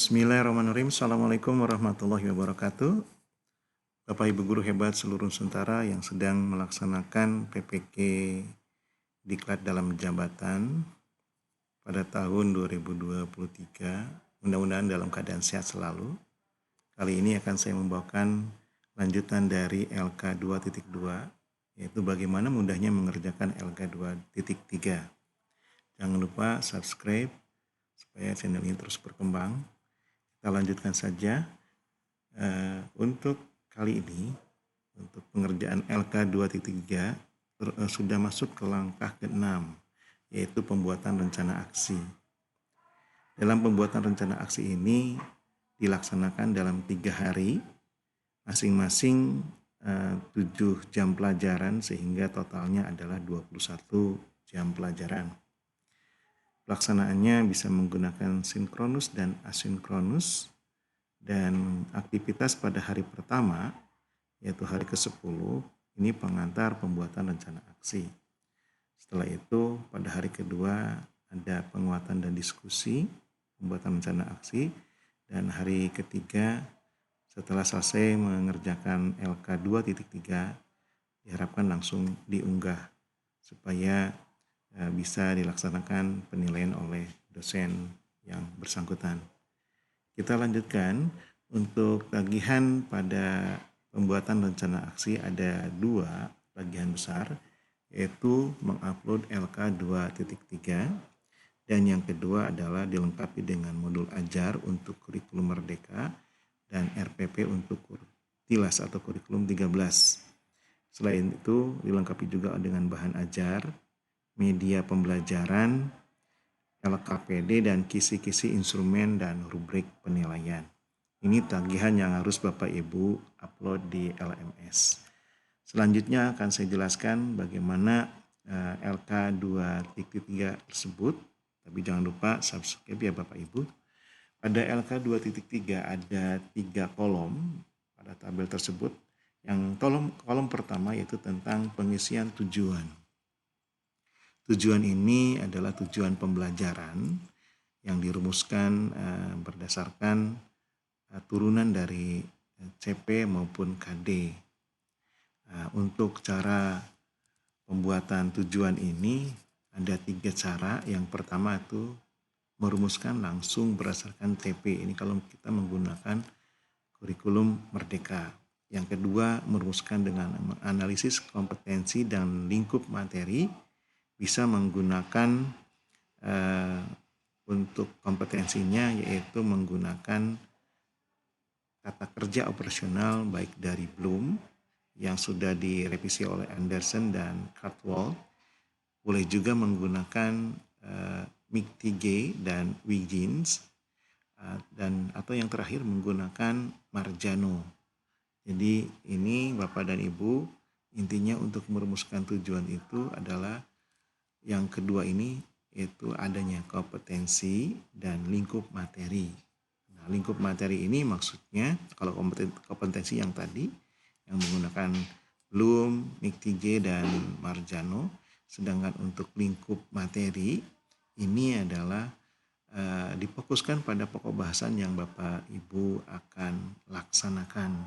Bismillahirrahmanirrahim. Assalamualaikum warahmatullahi wabarakatuh. Bapak Ibu guru hebat seluruh Nusantara yang sedang melaksanakan PPK Diklat dalam jabatan pada tahun 2023, mudah-mudahan dalam keadaan sehat selalu. Kali ini akan saya membawakan lanjutan dari LK 2.2, yaitu bagaimana mudahnya mengerjakan LK 2.3. Jangan lupa subscribe supaya channel ini terus berkembang. Kita lanjutkan saja. Untuk kali ini, untuk pengerjaan LK 2.3 sudah masuk ke langkah ke-6, yaitu pembuatan rencana aksi. Dalam pembuatan rencana aksi ini dilaksanakan dalam 3 hari, masing-masing 7 jam pelajaran, sehingga totalnya adalah 21 jam pelajaran. Pelaksanaannya bisa menggunakan sinkronus dan asinkronus, dan aktivitas pada hari pertama, yaitu hari ke-10, ini pengantar pembuatan rencana aksi. Setelah itu, pada hari kedua ada penguatan dan diskusi, pembuatan rencana aksi, dan hari ketiga setelah selesai mengerjakan LK 2.3, diharapkan langsung diunggah supaya bisa dilaksanakan penilaian oleh dosen yang bersangkutan. Kita lanjutkan. Untuk tagihan pada pembuatan rencana aksi ada 2 tagihan besar, yaitu mengupload LK 2.3, dan yang kedua adalah dilengkapi dengan modul ajar untuk kurikulum Merdeka dan RPP untuk TILAS atau kurikulum 13. Selain itu dilengkapi juga dengan bahan ajar, media pembelajaran, LKPD, dan kisi-kisi instrumen dan rubrik penilaian. Ini tagihan yang harus Bapak Ibu upload di LMS. Selanjutnya akan saya jelaskan bagaimana LK 2.3 tersebut, tapi jangan lupa subscribe ya Bapak Ibu. Pada LK 2.3 ada 3 kolom pada tabel tersebut. Yang kolom pertama yaitu tentang pengisian tujuan. Tujuan ini adalah tujuan pembelajaran yang dirumuskan berdasarkan turunan dari CP maupun KD. Untuk cara pembuatan tujuan ini ada 3 cara. Yang pertama itu merumuskan langsung berdasarkan TP. Ini kalau kita menggunakan kurikulum Merdeka. Yang kedua, merumuskan dengan analisis kompetensi dan lingkup materi. Bisa menggunakan untuk kompetensinya yaitu menggunakan tata kerja operasional baik dari Bloom yang sudah direvisi oleh Anderson dan Cardwell. Boleh juga menggunakan McTighe dan Wiggins, dan atau yang terakhir menggunakan Marjano. Jadi ini Bapak dan Ibu, intinya untuk merumuskan tujuan itu adalah yang kedua ini, yaitu adanya kompetensi dan lingkup materi. Nah, lingkup materi ini maksudnya kalau kompetensi yang tadi yang menggunakan Bloom, McTighe, dan Marjano, sedangkan untuk lingkup materi ini adalah difokuskan pada pokok bahasan yang Bapak Ibu akan laksanakan.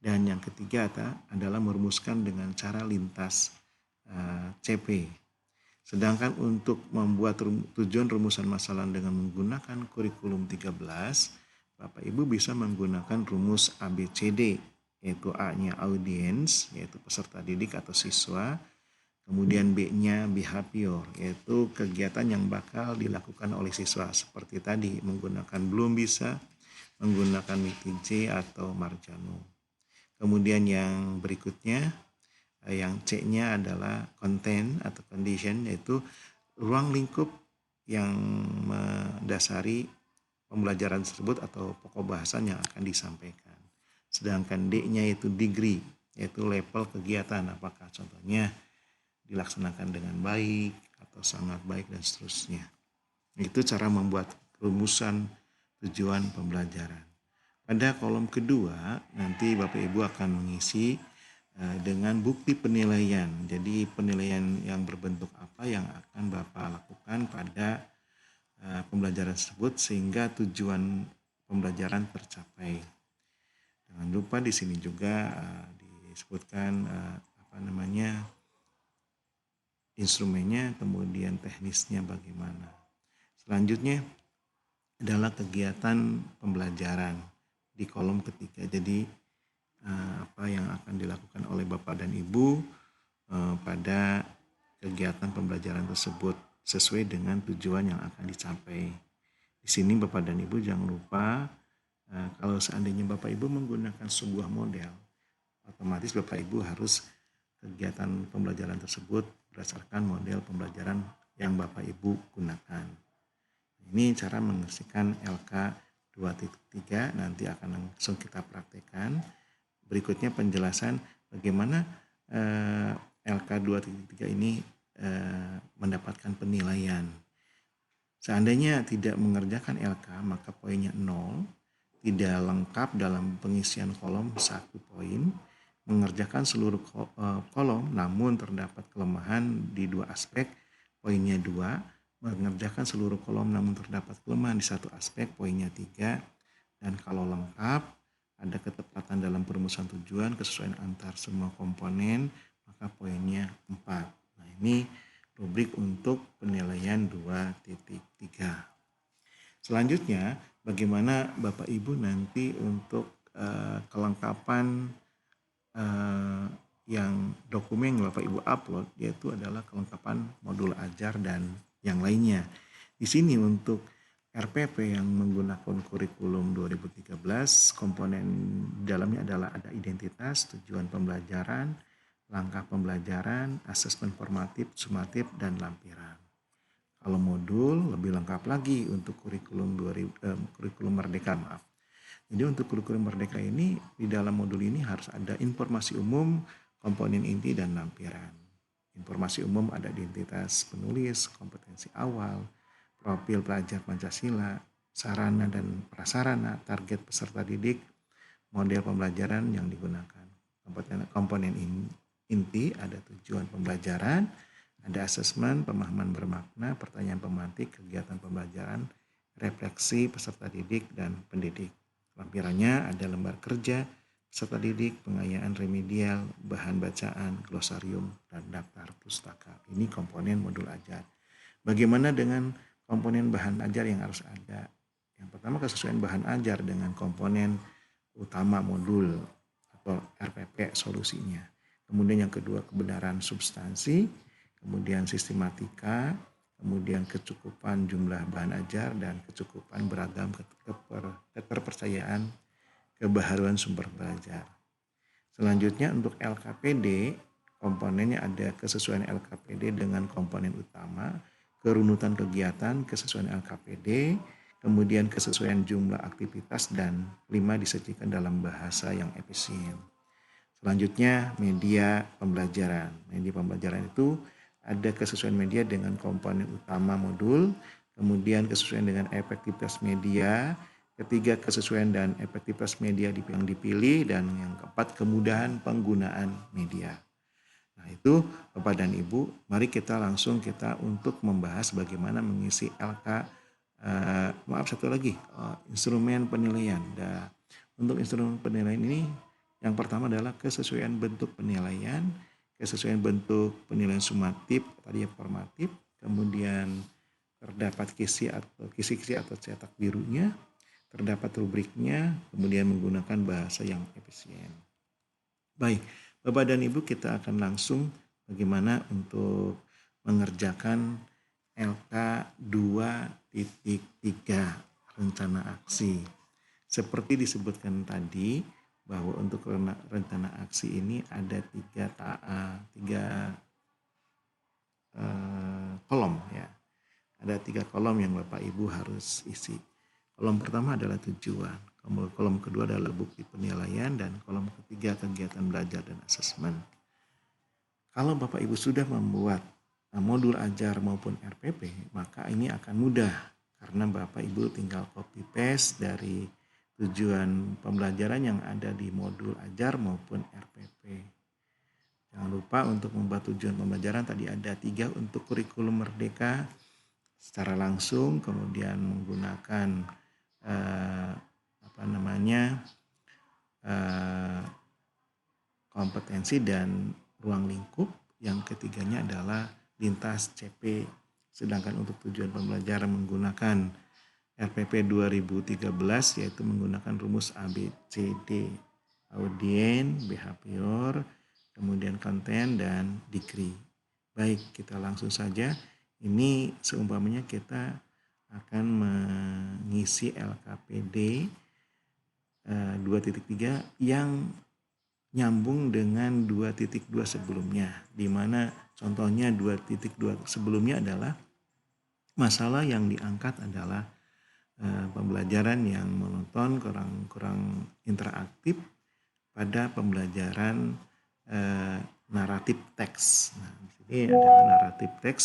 Dan yang ketiga adalah merumuskan dengan cara lintas CP. Sedangkan untuk membuat tujuan rumusan masalah dengan menggunakan kurikulum 13, Bapak Ibu bisa menggunakan rumus ABCD, yaitu A-nya audiens, yaitu peserta didik atau siswa, kemudian B-nya behavior, yaitu kegiatan yang bakal dilakukan oleh siswa. Seperti tadi, menggunakan Bloom bisa, menggunakan McTighe atau Marjano. Kemudian yang berikutnya, yang C-nya adalah content atau condition, yaitu ruang lingkup yang mendasari pembelajaran tersebut atau pokok bahasan yang akan disampaikan. Sedangkan D-nya yaitu degree, yaitu level kegiatan, apakah contohnya dilaksanakan dengan baik atau sangat baik dan seterusnya. Itu cara membuat rumusan tujuan pembelajaran. Pada kolom kedua nanti Bapak Ibu akan mengisi dengan bukti penilaian. Jadi penilaian yang berbentuk apa yang akan Bapak lakukan pada pembelajaran tersebut sehingga tujuan pembelajaran tercapai. Jangan lupa di sini juga disebutkan instrumennya, kemudian teknisnya bagaimana. Selanjutnya adalah kegiatan pembelajaran di kolom ketiga. Jadi apa yang akan dilakukan oleh Bapak dan Ibu pada kegiatan pembelajaran tersebut sesuai dengan tujuan yang akan dicapai. Di sini Bapak dan Ibu jangan lupa kalau seandainya Bapak Ibu menggunakan sebuah model, otomatis Bapak Ibu harus kegiatan pembelajaran tersebut berdasarkan model pembelajaran yang Bapak Ibu gunakan. Ini cara mengerjakan LK 2.3, nanti akan langsung kita praktekkan. Berikutnya penjelasan bagaimana LK 2.3 ini mendapatkan penilaian. Seandainya tidak mengerjakan LK, maka poinnya 0, tidak lengkap dalam pengisian kolom 1 poin, mengerjakan seluruh kolom namun terdapat kelemahan di 2 aspek, poinnya 2, mengerjakan seluruh kolom namun terdapat kelemahan di 1 aspek, poinnya 3, dan kalau lengkap, ada ketepatan dalam perumusan tujuan, kesesuaian antar semua komponen, maka poinnya 4. Nah, ini rubrik untuk penilaian 2.3. Selanjutnya, bagaimana Bapak Ibu nanti untuk kelengkapan yang dokumen yang Bapak Ibu upload, yaitu adalah kelengkapan modul ajar dan yang lainnya. Di sini untuk RPP yang menggunakan kurikulum 2013, komponen dalamnya adalah ada identitas, tujuan pembelajaran, langkah pembelajaran, asesmen formatif, sumatif, dan lampiran. Kalau modul lebih lengkap lagi untuk kurikulum Merdeka, maaf. Jadi untuk kurikulum Merdeka ini, di dalam modul ini harus ada informasi umum, komponen inti, dan lampiran. Informasi umum ada identitas penulis, kompetensi awal, profil pelajar Pancasila, sarana dan prasarana, target peserta didik, model pembelajaran yang digunakan. Komponen inti ada tujuan pembelajaran, ada asesmen, pemahaman bermakna, pertanyaan pemantik, kegiatan pembelajaran, refleksi peserta didik dan pendidik. Lampirannya ada lembar kerja peserta didik, pengayaan remedial, bahan bacaan, glosarium, dan daftar pustaka. Ini komponen modul ajar. Bagaimana dengan komponen bahan ajar yang harus ada? Yang pertama, kesesuaian bahan ajar dengan komponen utama modul atau RPP solusinya. Kemudian yang kedua, kebenaran substansi, kemudian sistematika, kemudian kecukupan jumlah bahan ajar, dan kecukupan beragam keterpercayaan kebaharuan sumber belajar. Selanjutnya untuk LKPD, komponennya ada kesesuaian LKPD dengan komponen utama, kerunutan kegiatan, kesesuaian LKPD, kemudian kesesuaian jumlah aktivitas, dan 5 disajikan dalam bahasa yang efisien. Selanjutnya media pembelajaran. Media pembelajaran itu ada kesesuaian media dengan komponen utama modul, kemudian kesesuaian dengan efektivitas media, ketiga kesesuaian dan efektivitas media yang dipilih, dan yang keempat kemudahan penggunaan media. Nah itu Bapak dan Ibu, mari kita langsung untuk membahas bagaimana mengisi LK. Satu lagi, instrumen penilaian. Untuk instrumen penilaian ini yang pertama adalah kesesuaian bentuk penilaian, kesesuaian bentuk penilaian sumatif, tadi formatif, kemudian terdapat kisi atau cetak birunya, terdapat rubriknya, kemudian menggunakan bahasa yang efisien. Baik, Bapak dan Ibu, kita akan langsung bagaimana untuk mengerjakan LK 2.3 rencana aksi. Seperti disebutkan tadi bahwa untuk rencana aksi ini ada tiga kolom ya. Ada 3 kolom yang Bapak Ibu harus isi. Kolom pertama adalah tujuan, kolom kedua adalah bukti penilaian, dan kolom ketiga kegiatan belajar dan asesmen. Kalau Bapak Ibu sudah membuat modul ajar maupun RPP, maka ini akan mudah karena Bapak Ibu tinggal copy paste dari tujuan pembelajaran yang ada di modul ajar maupun RPP. Jangan lupa untuk membuat tujuan pembelajaran tadi ada 3 untuk kurikulum Merdeka secara langsung, kemudian menggunakan namanya kompetensi dan ruang lingkup. Yang ketiganya adalah lintas CP. Sedangkan untuk tujuan pembelajaran menggunakan RPP 2013 yaitu menggunakan rumus ABCD, audien, behavior, kemudian konten, dan degree. Baik, kita langsung saja. Ini seumpamanya kita akan mengisi LKPD 2.3 yang nyambung dengan 2.2 sebelumnya, di mana contohnya 2.2 sebelumnya adalah masalah yang diangkat adalah pembelajaran yang monoton, kurang interaktif pada pembelajaran naratif teks. Nah, di sini adalah naratif teks,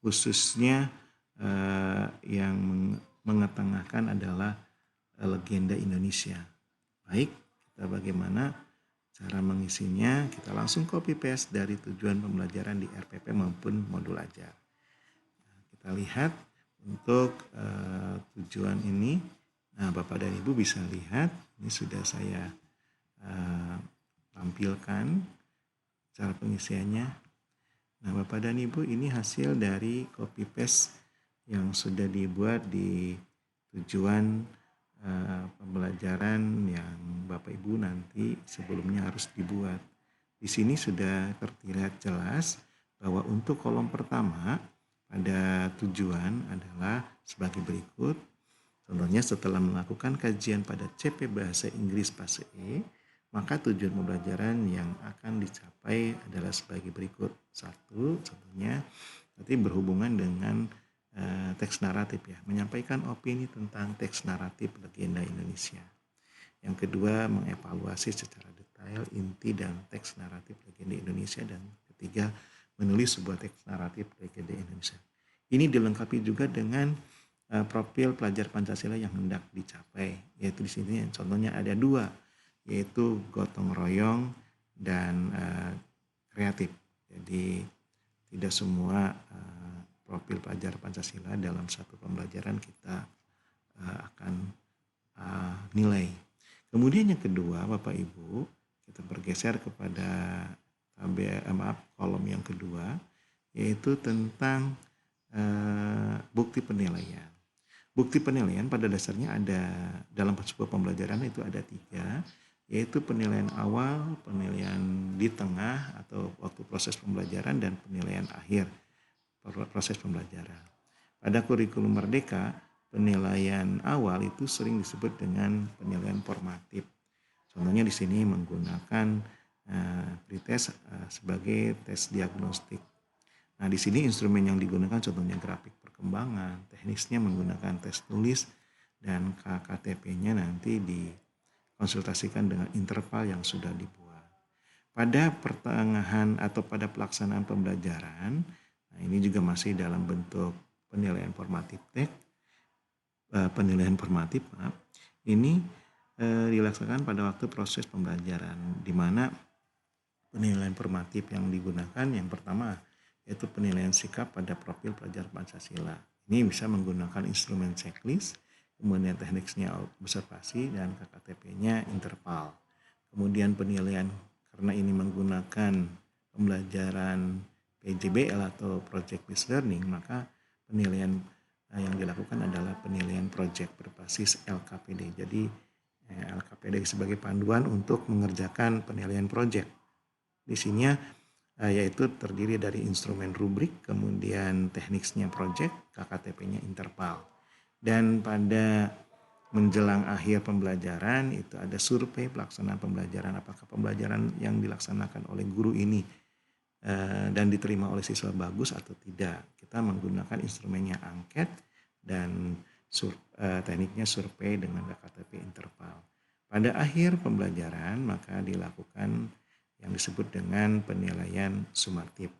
khususnya yang mengetengahkan adalah legenda Indonesia. Baik, kita bagaimana cara mengisinya? Kita langsung copy paste dari tujuan pembelajaran di RPP maupun modul ajar. Nah, kita lihat untuk tujuan ini. Nah, Bapak dan Ibu bisa lihat, ini sudah saya tampilkan cara pengisiannya. Nah, Bapak dan Ibu, ini hasil dari copy paste yang sudah dibuat di tujuan pembelajaran yang Bapak Ibu nanti sebelumnya harus dibuat. Di sini sudah terlihat jelas bahwa untuk kolom pertama pada tujuan adalah sebagai berikut. Contohnya, setelah melakukan kajian pada CP Bahasa Inggris fase E, maka tujuan pembelajaran yang akan dicapai adalah sebagai berikut. Satu, contohnya nanti berhubungan dengan teks naratif ya, menyampaikan opini tentang teks naratif legenda Indonesia. Yang kedua, mengevaluasi secara detail inti dan teks naratif legenda Indonesia. Dan ketiga, menulis sebuah teks naratif legenda Indonesia. Ini dilengkapi juga dengan profil pelajar Pancasila yang hendak dicapai, yaitu di sini contohnya ada dua, yaitu gotong royong dan kreatif. Jadi tidak semua profil pelajar Pancasila dalam satu pembelajaran kita akan nilai. Kemudian yang kedua, Bapak Ibu, kita bergeser kepada kolom yang kedua, yaitu tentang bukti penilaian. Bukti penilaian pada dasarnya ada dalam sebuah pembelajaran itu ada tiga, yaitu penilaian awal, penilaian di tengah atau waktu proses pembelajaran, dan penilaian akhir proses pembelajaran. Pada kurikulum Merdeka, penilaian awal itu sering disebut dengan penilaian formatif. Contohnya di sini menggunakan pretest sebagai tes diagnostik. Nah, di sini instrumen yang digunakan contohnya grafik perkembangan, teknisnya menggunakan tes tulis, dan KKTP-nya nanti dikonsultasikan dengan interval yang sudah dibuat. Pada pertengahan atau pada pelaksanaan pembelajaran, nah ini juga masih dalam bentuk penilaian formatif ini dilaksanakan pada waktu proses pembelajaran, di mana penilaian formatif yang digunakan yang pertama yaitu penilaian sikap pada profil pelajar Pancasila. Ini bisa menggunakan instrumen checklist, kemudian tekniknya observasi, dan KKTP-nya interval. Kemudian penilaian karena ini menggunakan pembelajaran PJBL atau Project Based Learning, maka penilaian yang dilakukan adalah penilaian project berbasis LKPD. Jadi LKPD sebagai panduan untuk mengerjakan penilaian project. Di sini yaitu terdiri dari instrumen rubrik, kemudian tekniknya project, KKTP-nya interval. Dan pada menjelang akhir pembelajaran itu ada survei pelaksanaan pembelajaran, apakah pembelajaran yang dilaksanakan oleh guru ini dan diterima oleh siswa bagus atau tidak. Kita menggunakan instrumennya angket dan tekniknya survei dengan KKTP interval. Pada akhir pembelajaran maka dilakukan yang disebut dengan penilaian sumatif.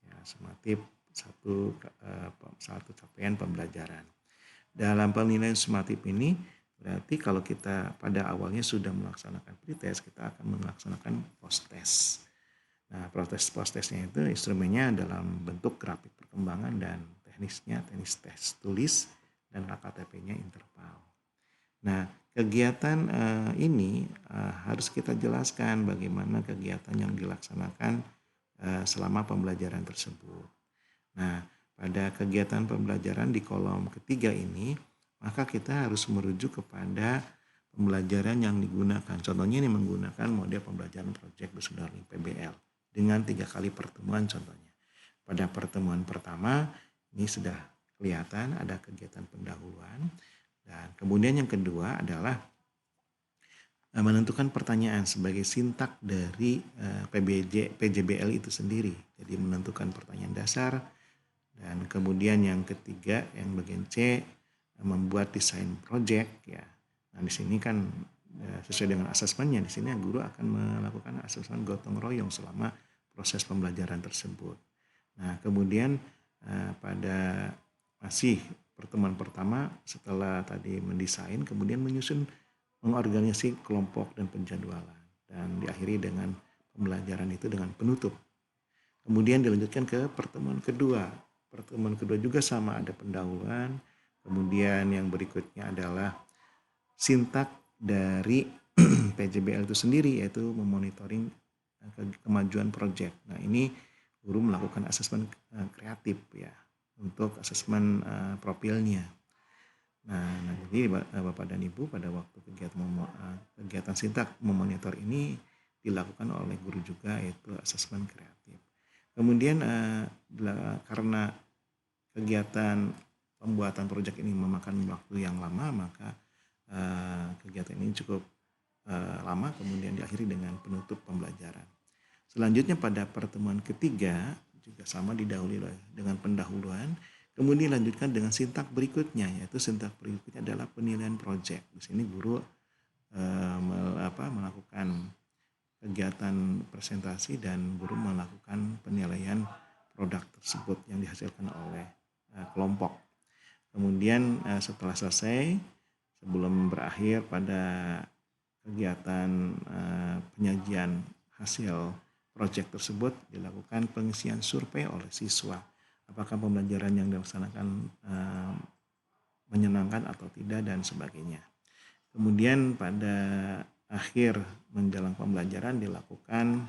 Ya, sumatif satu capaian pembelajaran. Dalam penilaian sumatif ini berarti kalau kita pada awalnya sudah melaksanakan pretest, kita akan melaksanakan post-test. Nah, post-testnya itu instrumennya dalam bentuk grafik perkembangan dan teknisnya teknis tes tulis dan KKTP-nya interval. Nah, kegiatan ini harus kita jelaskan bagaimana kegiatan yang dilaksanakan selama pembelajaran tersebut. Nah, pada kegiatan pembelajaran di kolom ketiga ini, maka kita harus merujuk kepada pembelajaran yang digunakan. Contohnya ini menggunakan model pembelajaran proyek Bus Learning PBL dengan 3 kali pertemuan contohnya. Pada pertemuan pertama, ini sudah kelihatan ada kegiatan pendahuluan. Dan kemudian yang kedua adalah menentukan pertanyaan sebagai sintak dari PJBL itu sendiri. Jadi menentukan pertanyaan dasar. Dan kemudian yang ketiga, yang bagian C, membuat desain project ya. Nah, di sini kan sesuai dengan asesmennya, di sini guru akan melakukan asesmen gotong royong selama proses pembelajaran tersebut. Nah, kemudian pada masih pertemuan pertama setelah tadi mendesain, kemudian menyusun mengorganisasi kelompok dan penjadwalan, dan diakhiri dengan pembelajaran itu dengan penutup. Kemudian dilanjutkan ke pertemuan kedua. Pertemuan kedua juga sama, ada pendahuluan. Kemudian yang berikutnya adalah sintak dari PJBL itu sendiri, yaitu memonitoring kemajuan proyek. Nah, ini guru melakukan asesmen kreatif ya untuk asesmen profilnya. Nah, jadi Bapak dan Ibu pada waktu kegiatan sintak memonitor ini dilakukan oleh guru juga, yaitu asesmen kreatif. Kemudian karena kegiatan pembuatan proyek ini memakan waktu yang lama, maka kegiatan ini cukup lama, kemudian diakhiri dengan penutup pembelajaran. Selanjutnya pada pertemuan ketiga juga sama, didahului dengan pendahuluan. Kemudian dilanjutkan dengan sintak berikutnya, yaitu sintak berikutnya adalah penilaian proyek. Di sini guru melakukan kegiatan presentasi dan guru melakukan penilaian produk tersebut yang dihasilkan oleh kelompok. Kemudian setelah selesai, sebelum berakhir pada kegiatan penyajian hasil proyek tersebut, dilakukan pengisian survei oleh siswa. Apakah pembelajaran yang dilaksanakan menyenangkan atau tidak dan sebagainya. Kemudian pada akhir menjelang pembelajaran dilakukan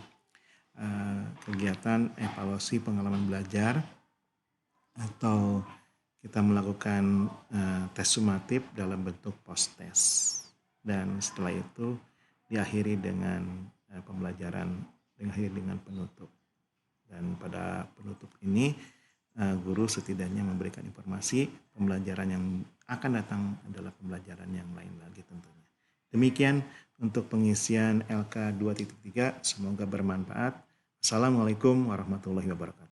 kegiatan evaluasi pengalaman belajar, atau kita melakukan tes sumatif dalam bentuk post test. Dan setelah itu diakhiri dengan pembelajaran dengan penutup. Dan pada penutup ini guru setidaknya memberikan informasi pembelajaran yang akan datang adalah pembelajaran yang lain lagi tentunya. Demikian untuk pengisian LK 2.3, semoga bermanfaat. Assalamualaikum warahmatullahi wabarakatuh.